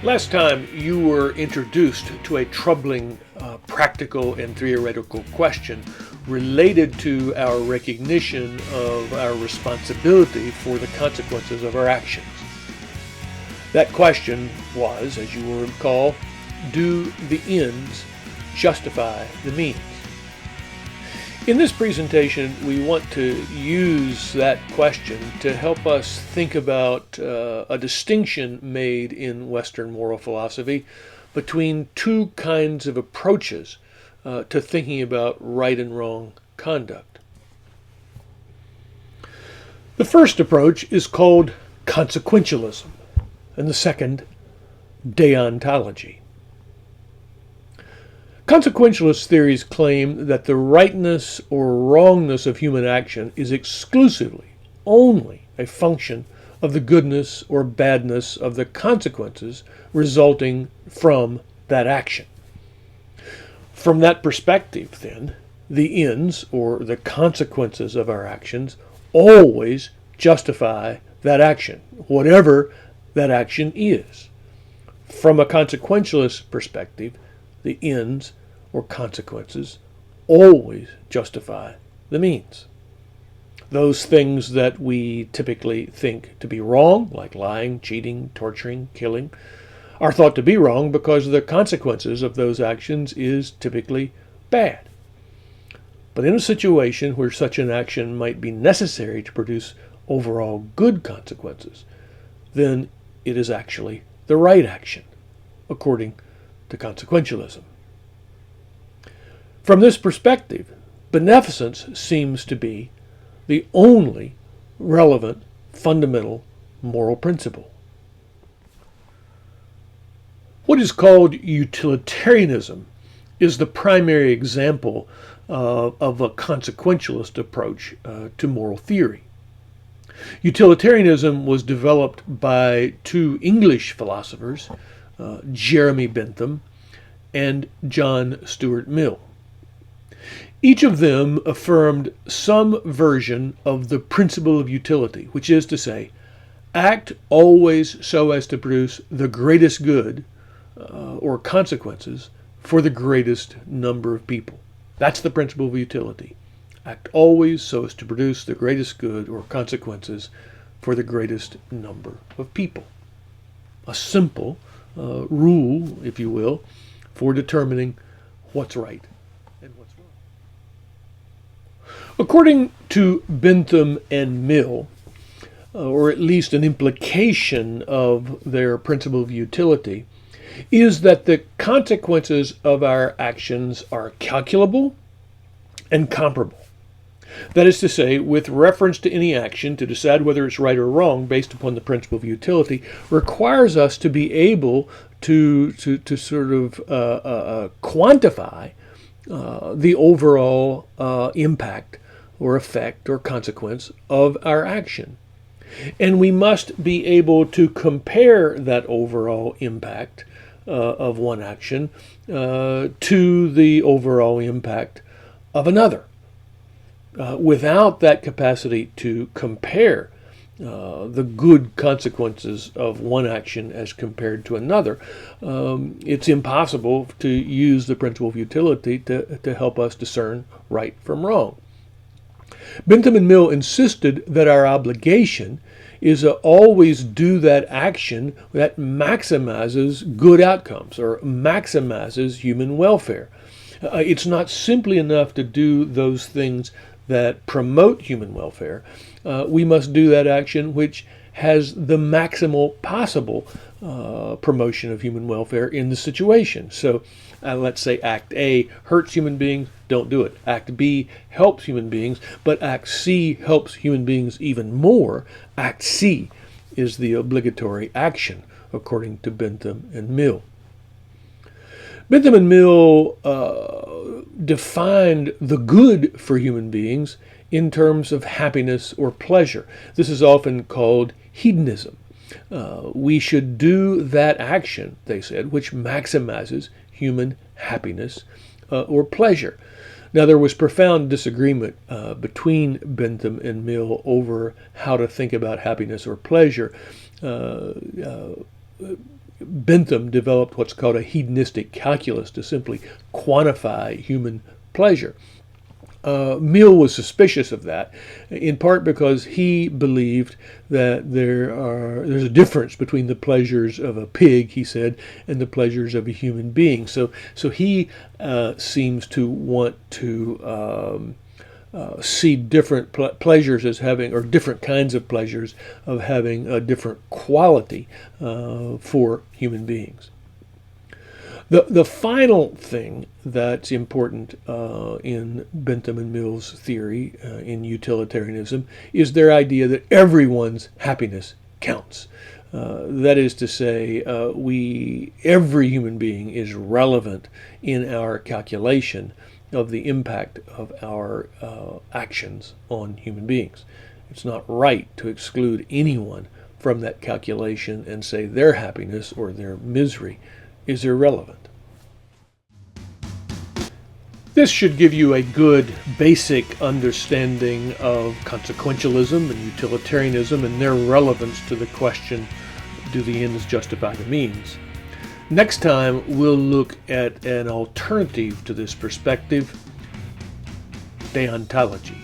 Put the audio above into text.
Last time you were introduced to a troubling practical and theoretical question related to our recognition of our responsibility for the consequences of our actions. That question was, as you will recall, do the ends justify the means? In this presentation, we want to use that question to help us think about a distinction made in Western moral philosophy between two kinds of approaches to thinking about right and wrong conduct. The first approach is called consequentialism, and the second, deontology. Consequentialist theories claim that the rightness or wrongness of human action is exclusively, only a function of the goodness or badness of the consequences resulting from that action. From that perspective, then, the ends or the consequences of our actions always justify that action, whatever that action is. From a consequentialist perspective, the ends or consequences always justify the means. Those things that we typically think to be wrong, like lying, cheating, torturing, killing, are thought to be wrong because the consequences of those actions is typically bad. But in a situation where such an action might be necessary to produce overall good consequences, then it is actually the right action, according to consequentialism. From this perspective, beneficence seems to be the only relevant fundamental moral principle. What is called utilitarianism is the primary example of a consequentialist approach to moral theory. Utilitarianism was developed by two English philosophers, Jeremy Bentham and John Stuart Mill. Each of them affirmed some version of the principle of utility, which is to say, act always so as to produce the greatest good or consequences for the greatest number of people. That's the principle of utility. Act always so as to produce the greatest good or consequences for the greatest number of people. A simple rule, if you will, for determining what's right and what's wrong. According to Bentham and Mill, or at least an implication of their principle of utility, is that the consequences of our actions are calculable and comparable. That is to say, with reference to any action, to decide whether it's right or wrong based upon the principle of utility requires us to be able to sort of quantify the overall impact or effect or consequence of our action. And we must be able to compare that overall impact of one action to the overall impact of another. Without that capacity to compare the good consequences of one action as compared to another, it's impossible to use the principle of utility to help us discern right from wrong. Bentham and Mill insisted that our obligation is to always do that action that maximizes good outcomes or maximizes human welfare. It's not simply enough to do those things that promote human welfare. We must do that action which has the maximal possible promotion of human welfare in the situation. So let's say Act A hurts human beings, don't do it. Act B helps human beings, but Act C helps human beings even more. Act C is the obligatory action, according to Bentham and Mill. Bentham and Mill defined the good for human beings in terms of happiness or pleasure. This is often called hedonism. We should do that action, they said, which maximizes human happiness or pleasure. Now, there was profound disagreement between Bentham and Mill over how to think about happiness or pleasure. Bentham developed what's called a hedonistic calculus to simply quantify human pleasure. Mill was suspicious of that, in part because he believed that there's a difference between the pleasures of a pig, he said, and the pleasures of a human being. So he seems to want to see different pleasures as having, or different kinds of pleasures of having a different quality for human beings. The final thing that's important in Bentham and Mill's theory in utilitarianism is their idea that everyone's happiness counts. That is to say, every human being is relevant in our calculation of the impact of our actions on human beings. It's not right to exclude anyone from that calculation and say their happiness or their misery is irrelevant. This should give you a good basic understanding of consequentialism and utilitarianism and their relevance to the question, do the ends justify the means? Next time, we'll look at an alternative to this perspective, deontology.